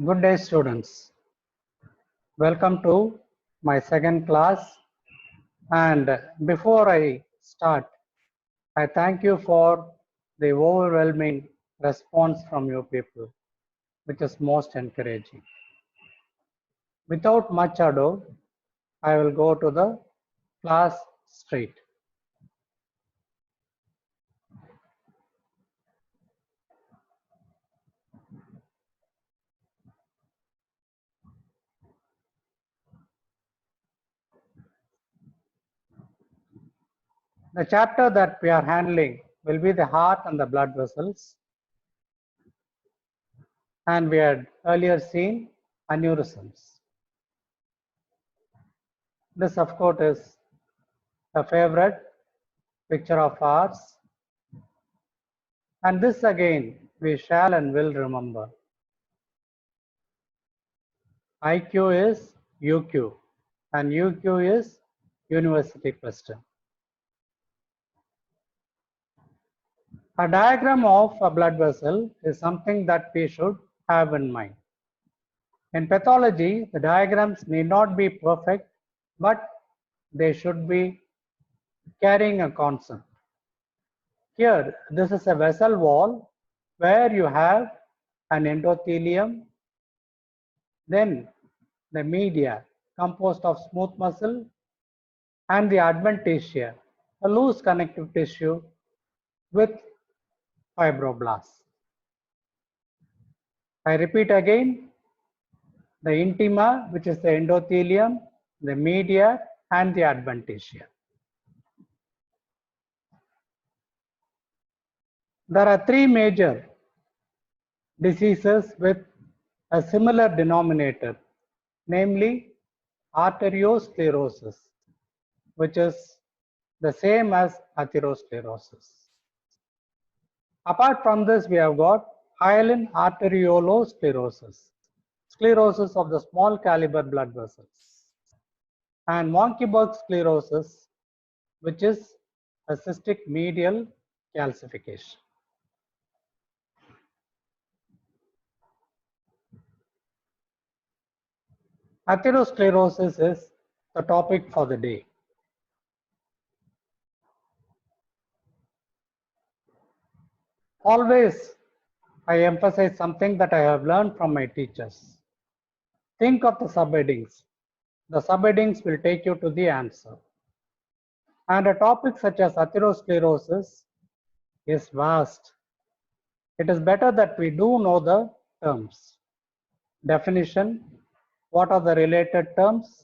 Good day, students. Welcome to my second class. And before I start, I thank you for the overwhelming response from you people, which is most encouraging. Without much ado, I will go to the class straight. The chapter that we are handling will be the heart and the blood vessels. And we had earlier seen aneurysms. This, of course, is a favorite picture of ours. And this again we shall and will remember. IQ is UQ and UQ is university question. A diagram of a blood vessel is something that we should have in mind. In pathology, the diagrams need not be perfect, but they should be carrying a concept. Here, this is a vessel wall where you have an endothelium, then the media composed of smooth muscle and the adventitia, a loose connective tissue with fibroblasts. I repeat again, the intima, which is the endothelium, the media and the adventitia. There are three major diseases with a similar denominator, namely arteriosclerosis, which is the same as atherosclerosis. Apart from this, we have got hyaline arteriolosclerosis, sclerosis of the small caliber blood vessels, and Monkeyberg sclerosis, which is a cystic medial calcification. Atherosclerosis is the topic for the day. Always, I emphasize something that I have learned from my teachers. Think of the subheadings. The subheadings will take you to the answer. And a topic such as atherosclerosis is vast. It is better that we do know the terms. Definition, what are the related terms,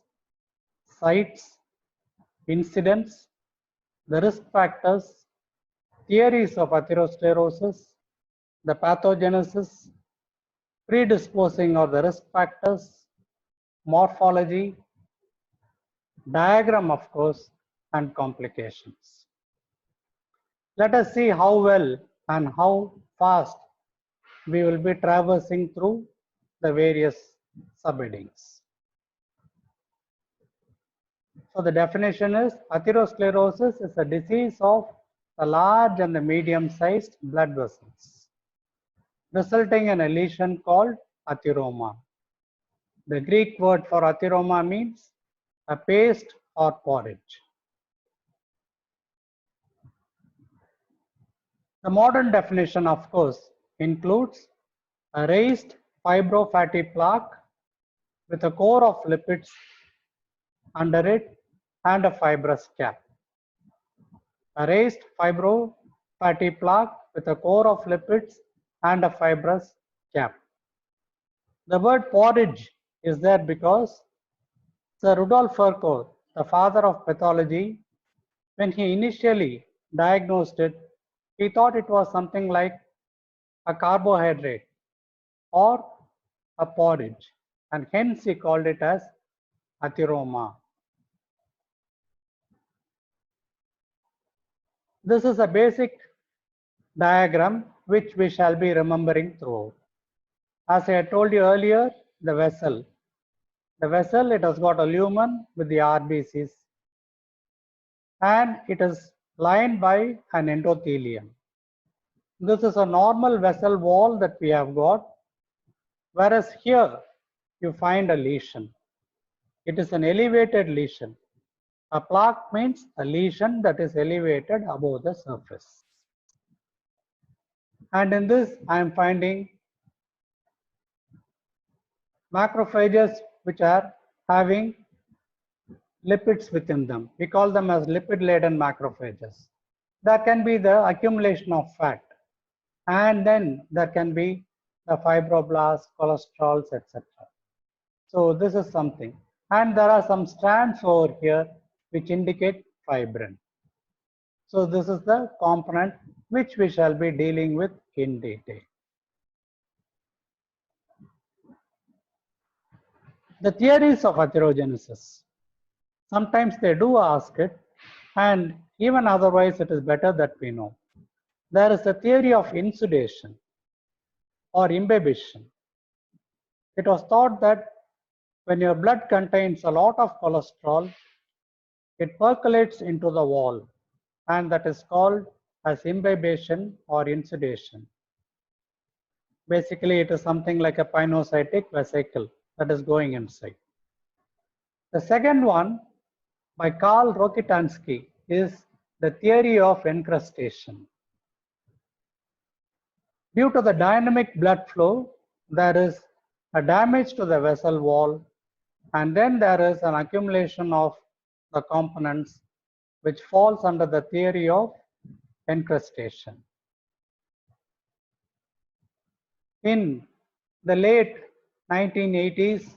sites, incidents, the risk factors, theories of atherosclerosis, the pathogenesis, predisposing or the risk factors, morphology, diagram of course, and complications. Let us see how well and how fast we will be traversing through the various subheadings. So the definition is atherosclerosis is a disease of the large and the medium sized blood vessels, resulting in a lesion called atheroma. The Greek word for atheroma means a paste or porridge. The modern definition, of course, includes a raised fibrofatty plaque with a core of lipids under it and a fibrous cap. A raised fibrofatty plaque with a core of lipids and a fibrous cap. The word porridge is there because Sir Rudolf Virchow, the father of pathology, when he initially diagnosed it, he thought it was something like a carbohydrate or a porridge, and hence he called it as atheroma. This is a basic diagram which we shall be remembering throughout. As I had told you earlier, the vessel. The vessel, it has got a lumen with the RBCs and it is lined by an endothelium. This is a normal vessel wall that we have got, Whereas here you find a lesion. It is an elevated lesion. A plaque means a lesion that is elevated above the surface. And in this, I am finding macrophages which are having lipids within them. We call them as lipid-laden macrophages. There can be the accumulation of fat, and then there can be the fibroblasts, cholesterols, etc. So this is something. And there are some strands over here which indicate fibrin. So this is the component which we shall be dealing with in detail. The theories of atherogenesis. Sometimes they do ask it, and even otherwise it is better that we know. There is a theory of insudation or imbibition. It was thought that when your blood contains a lot of cholesterol, it percolates into the wall, and that is called as imbibition or insudation. Basically, it is something like a pinocytic vesicle that is going inside. The second one by Karl Rokitansky is the theory of encrustation. Due to the dynamic blood flow, there is a damage to the vessel wall, and then there is an accumulation of the components which falls under the theory of encrustation. In the late 1980s,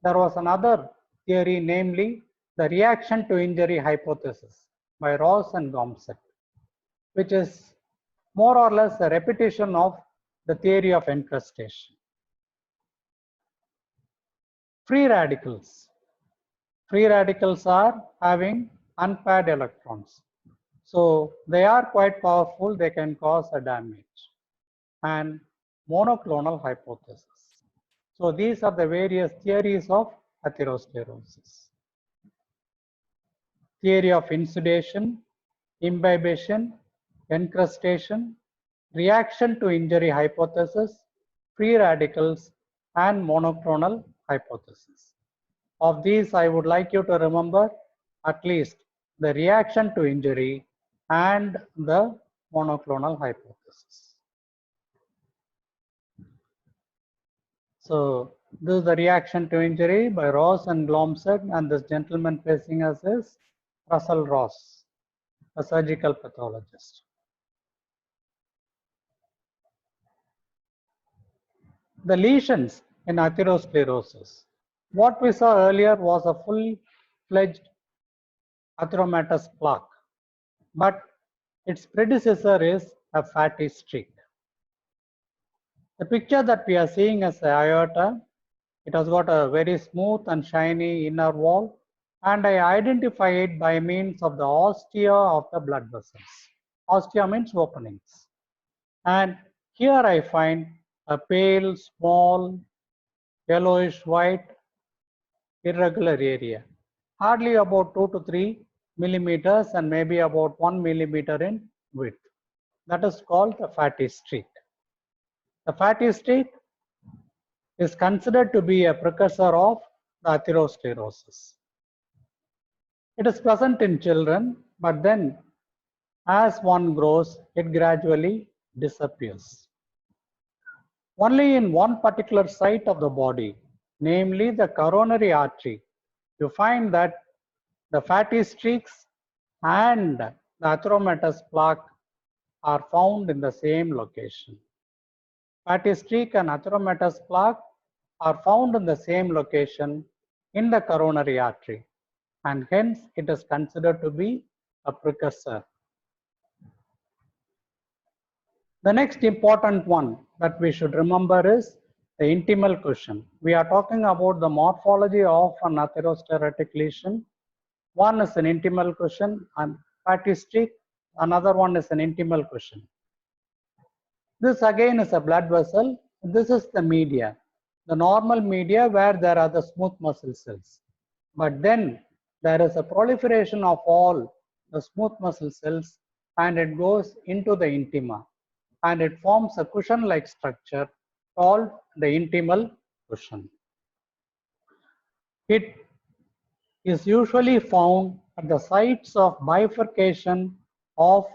there was another theory, namely the reaction to injury hypothesis by R.A.T.S and Gomset, which is more or less a repetition of the theory of encrustation. Free radicals. Free radicals are having unpaired electrons. So they are quite powerful, they can cause a damage. And monoclonal hypothesis. So these are the various theories of atherosclerosis. Theory of insudation, imbibition, encrustation, reaction to injury hypothesis, free radicals, and monoclonal hypothesis. Of these, I would like you to remember at least the reaction to injury and the monoclonal hypothesis. So this is the reaction to injury by Ross and Glomset, and this gentleman facing us is Russell Ross, a surgical pathologist. The lesions in atherosclerosis. What we saw earlier was a full-fledged atheromatous plaque, but its predecessor is a fatty streak. The picture that we are seeing is the aorta. It has got a very smooth and shiny inner wall, and I identify it by means of the ostia of the blood vessels. Ostia means openings. And here I find a pale, small, yellowish white, irregular area, hardly about 2 to 3 millimeters and maybe about 1 millimeter in width. That is called the fatty streak. The fatty streak is considered to be a precursor of the atherosclerosis. It is present in children, but then as one grows, it gradually disappears. Only in one particular site of the body, namely the coronary artery, you find that the fatty streaks and the atheromatous plaque are found in the same location. Fatty streak and atheromatous plaque are found in the same location in the coronary artery, and hence it is considered to be a precursor. The next important one that we should remember is the intimal cushion. We are talking about the morphology of an atherosclerotic lesion. One is an intimal cushion and fatty streak, another one is an intimal cushion. This again is a blood vessel. This is the media, the normal media where there are the smooth muscle cells. But then there is a proliferation of all the smooth muscle cells, and it goes into the intima, and it forms a cushion-like structure called the intimal cushion. It is usually found at the sites of bifurcation of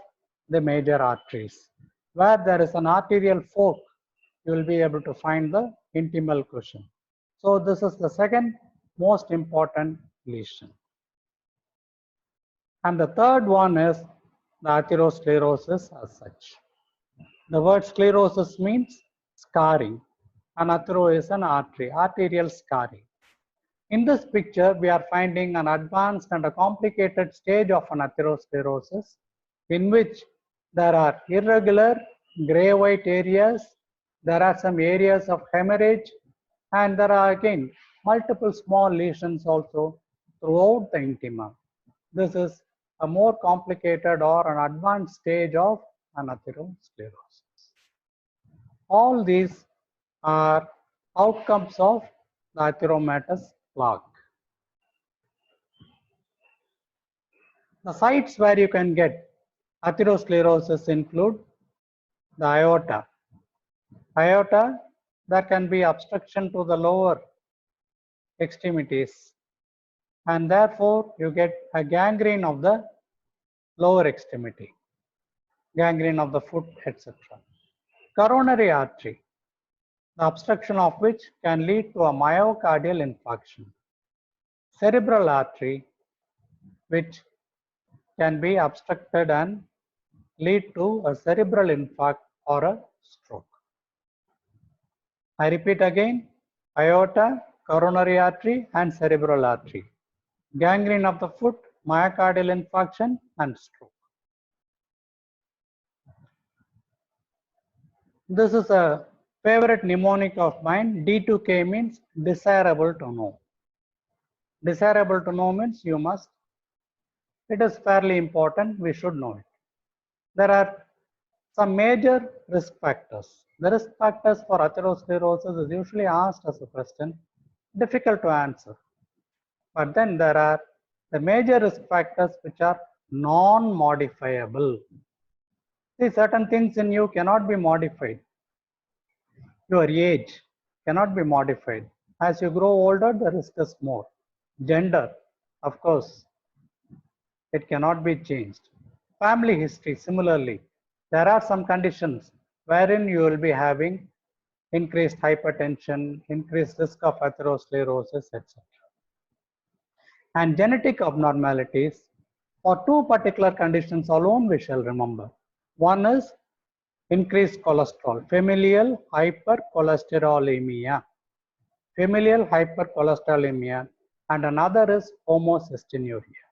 the major arteries. Where there is an arterial fork, you will be able to find the intimal cushion. So this is the second most important lesion. And the third one is the atherosclerosis as such. The word sclerosis means scarring, and athero is an artery, arterial scarring. In this picture, we are finding an advanced and a complicated stage of an atherosclerosis in which there are irregular gray-white areas, there are some areas of hemorrhage, and there are again multiple small lesions also throughout the intima. This is a more complicated or an advanced stage of an atherosclerosis. All these are outcomes of the atheromatous plaque. The sites where you can get atherosclerosis include the aorta. Aorta, there can be obstruction to the lower extremities, and therefore you get a gangrene of the lower extremity, gangrene of the foot, etc. Coronary artery, the obstruction of which can lead to a myocardial infarction. Cerebral artery, which can be obstructed and lead to a cerebral infarct or a stroke. I repeat again, aorta, coronary artery, and cerebral artery. Gangrene of the foot, myocardial infarction, and stroke. This is a favorite mnemonic of mine. D2K means desirable to know. Desirable to know means you must. It is fairly important. We should know it. There are some major risk factors. The risk factors for atherosclerosis is usually asked as a question, difficult to answer. But then there are the major risk factors which are non-modifiable. See, certain things in you cannot be modified. Your age cannot be modified. As you grow older, the risk is more. Gender, of course, it cannot be changed. Family history, similarly, there are some conditions wherein you will be having increased hypertension, increased risk of atherosclerosis, etc. And genetic abnormalities, for two particular conditions alone we shall remember. One is increased cholesterol, familial hypercholesterolemia. Familial hypercholesterolemia, and another is homocystinuria.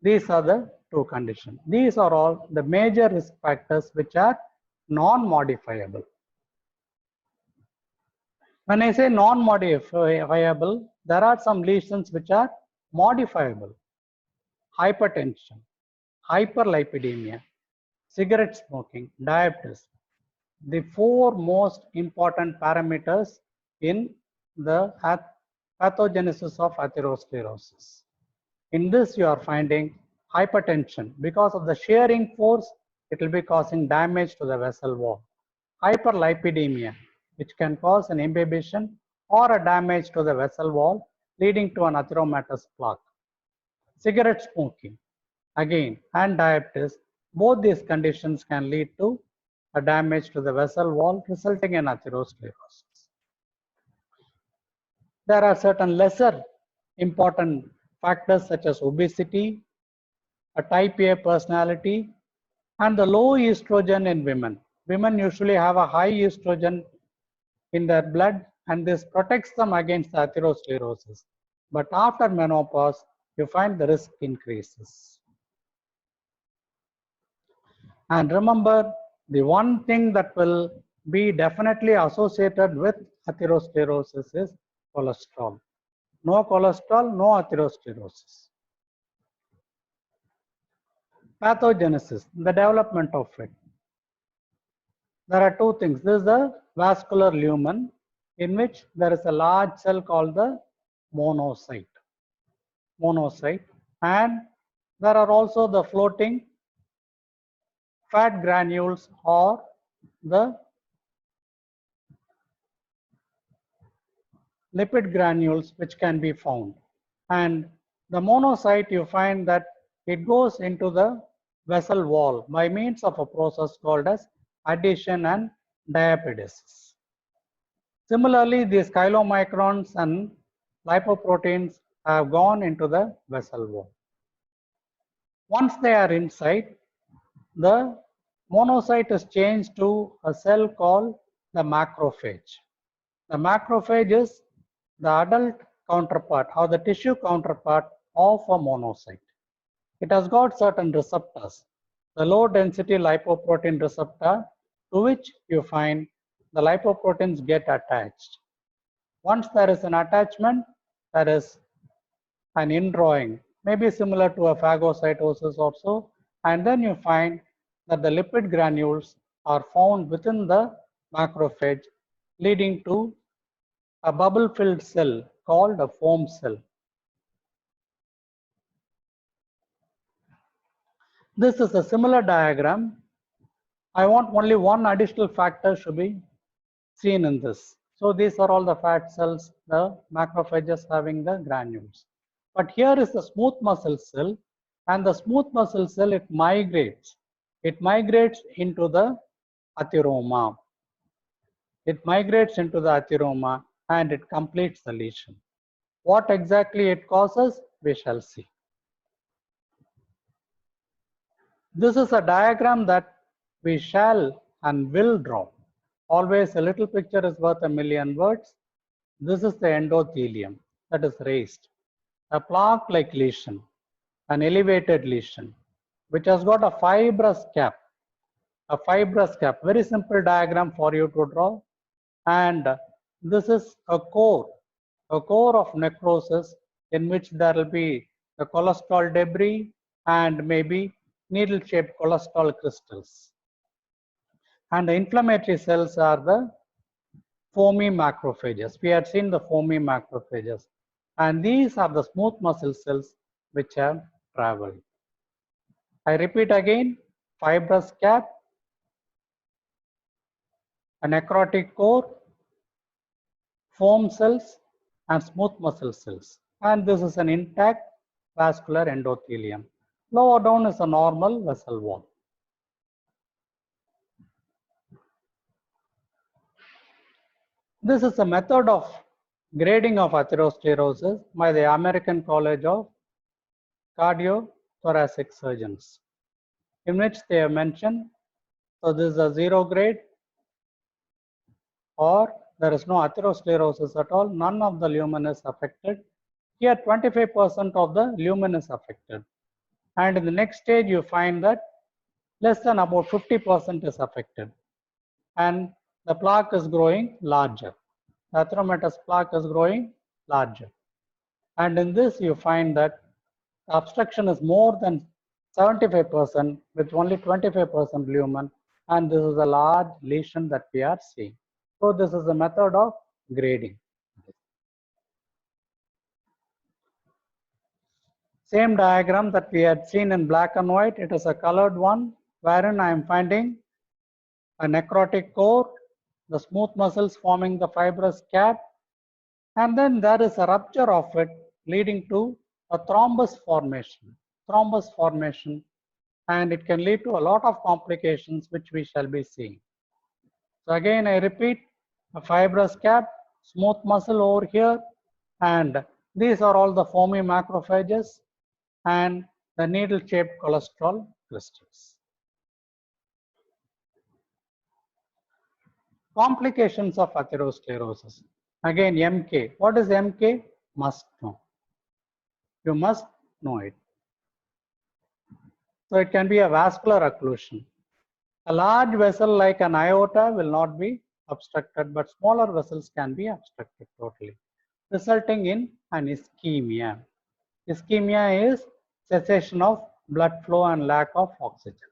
These are the two conditions. These are all the major risk factors which are non-modifiable. When I say non-modifiable, there are some lesions which are modifiable. Hypertension, hyperlipidemia, cigarette smoking, diabetes. The four most important parameters in the pathogenesis of atherosclerosis. In this, you are finding hypertension. Because of the shearing force, it will be causing damage to the vessel wall. Hyperlipidemia, which can cause an imbibition or a damage to the vessel wall, leading to an atheromatous plaque. Cigarette smoking, again, and diabetes, both these conditions can lead to a damage to the vessel wall, resulting in atherosclerosis. There are certain lesser important factors such as obesity, a type A personality, and the low estrogen in women. Women usually have a high estrogen in their blood, and this protects them against the atherosclerosis. But after menopause, you find the risk increases. And remember, the one thing that will be definitely associated with atherosclerosis is cholesterol. No cholesterol, no atherosclerosis. Pathogenesis, the development of it. There are two things. This is the vascular lumen, in which there is a large cell called the monocyte. And there are also the floating fat granules or the lipid granules which can be found. And the monocyte, you find that it goes into the vessel wall by means of a process called as adhesion and diapedesis. Similarly, these chylomicrons and lipoproteins have gone into the vessel wall. Once they are inside, the monocyte is changed to a cell called the macrophage. The macrophage is the adult counterpart or the tissue counterpart of a monocyte. It has got certain receptors. The low density lipoprotein receptor, to which you find the lipoproteins get attached. Once there is an attachment, there is an indrawing, maybe similar to a phagocytosis or so, and then you find that the lipid granules are found within the macrophage, leading to a bubble-filled cell called a foam cell. This is a similar diagram. I want only one additional factor should be seen in this. So these are all the fat cells, the macrophages having the granules. But here is the smooth muscle cell, and the smooth muscle cell, it migrates. It migrates into the atheroma. It migrates into the atheroma and it completes the lesion. What exactly it causes, we shall see. This is a diagram that we shall and will draw. Always a little picture is worth a million words. This is the endothelium that is raised. A plaque-like lesion, an elevated lesion, which has got a fibrous cap. A fibrous cap, very simple diagram for you to draw. And this is a core of necrosis in which there will be the cholesterol debris and maybe needle-shaped cholesterol crystals. And the inflammatory cells are the foamy macrophages. We had seen the foamy macrophages. And these are the smooth muscle cells which have traveled. I repeat again, fibrous cap, a necrotic core, foam cells, and smooth muscle cells. And this is an intact vascular endothelium. Lower down is a normal vessel wall. This is a method of grading of atherosclerosis by the American College of Cardiothoracic Surgeons, in which they have mentioned, so this is a 0 grade, or there is no atherosclerosis at all, none of the lumen is affected. Here 25% of the lumen is affected. And in the next stage, you find that less than about 50% is affected. And the plaque is growing larger. The atheromatous plaque is growing larger. And in this, you find that obstruction is more than 75% with only 25% lumen. And this is a large lesion that we are seeing. So this is a method of grading. Same diagram that we had seen in black and white, it is a colored one, wherein I am finding a necrotic core, the smooth muscles forming the fibrous cap, and then there is a rupture of it leading to a thrombus formation, and it can lead to a lot of complications which we shall be seeing. So again, I repeat, a fibrous cap, smooth muscle over here, and these are all the foamy macrophages and the needle-shaped cholesterol crystals. Complications of atherosclerosis. Again, MK. What is MK? Must know. You must know it. So it can be a vascular occlusion. A large vessel like an aorta will not be obstructed, but smaller vessels can be obstructed totally, resulting in an ischemia. Ischemia is cessation of blood flow and lack of oxygen.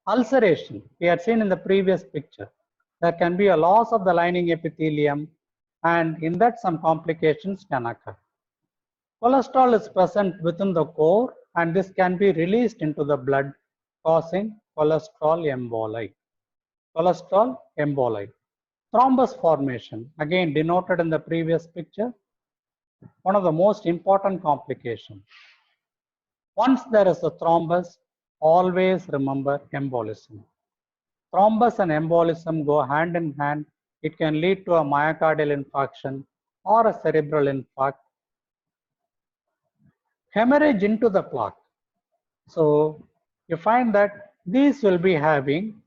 Ulceration, we had seen in the previous picture. There can be a loss of the lining epithelium, and in that some complications can occur. Cholesterol is present within the core, and this can be released into the blood, causing cholesterol emboli. Cholesterol emboli. Thrombus formation, again denoted in the previous picture, one of the most important complications. Once there is a thrombus, always remember embolism. Thrombus and embolism go hand in hand. It can lead to a myocardial infarction or a cerebral infarct. Hemorrhage into the plaque. So you find that these will be having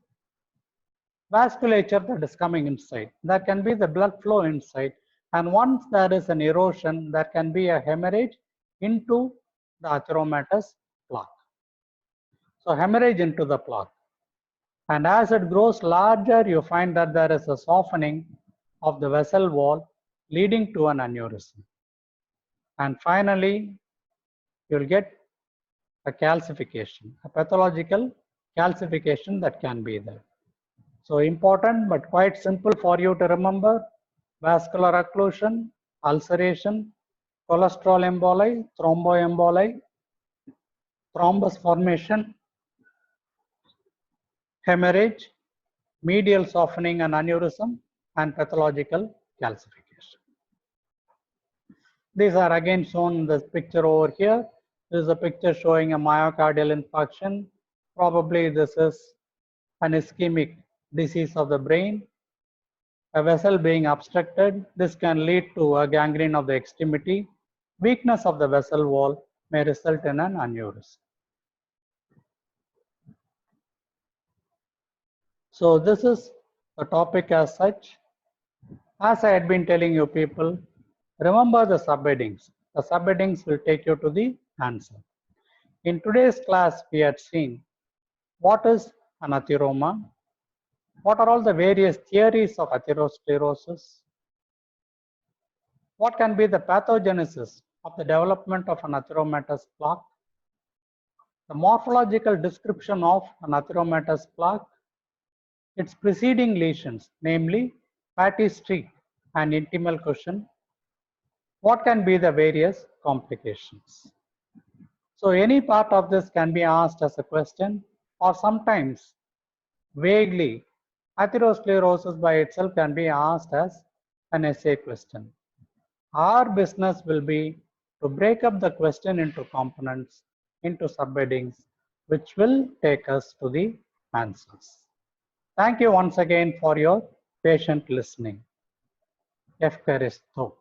vasculature that is coming inside. There can be the blood flow inside. And once there is an erosion, there can be a hemorrhage into the atheromatous plaque. So hemorrhage into the plaque. And as it grows larger, you find that there is a softening of the vessel wall leading to an aneurysm. And finally, you'll get a calcification, a pathological calcification that can be there. So important but quite simple for you to remember: vascular occlusion, ulceration, cholesterol emboli, thromboemboli, thrombus formation, hemorrhage, medial softening and aneurysm, and pathological calcification. These are again shown in this picture over here. This is a picture showing a myocardial infarction. Probably this is an ischemic disease of the brain. A vessel being obstructed, this can lead to a gangrene of the extremity. Weakness of the vessel wall may result in an aneurysm. So this is the topic as such. As I had been telling you people, remember the subheadings. The subheadings will take you to the answer. In today's class, we had seen what is an atheroma, what are all the various theories of atherosclerosis, what can be the pathogenesis of the development of an atheromatous plaque, the morphological description of an atheromatous plaque, its preceding lesions, namely fatty streak and intimal cushion, what can be the various complications. So any part of this can be asked as a question, or sometimes vaguely atherosclerosis by itself can be asked as an essay question. Our business will be to break up the question into components, into subheadings, which will take us to the answers. Thank you once again for your patient listening. Efkaristo.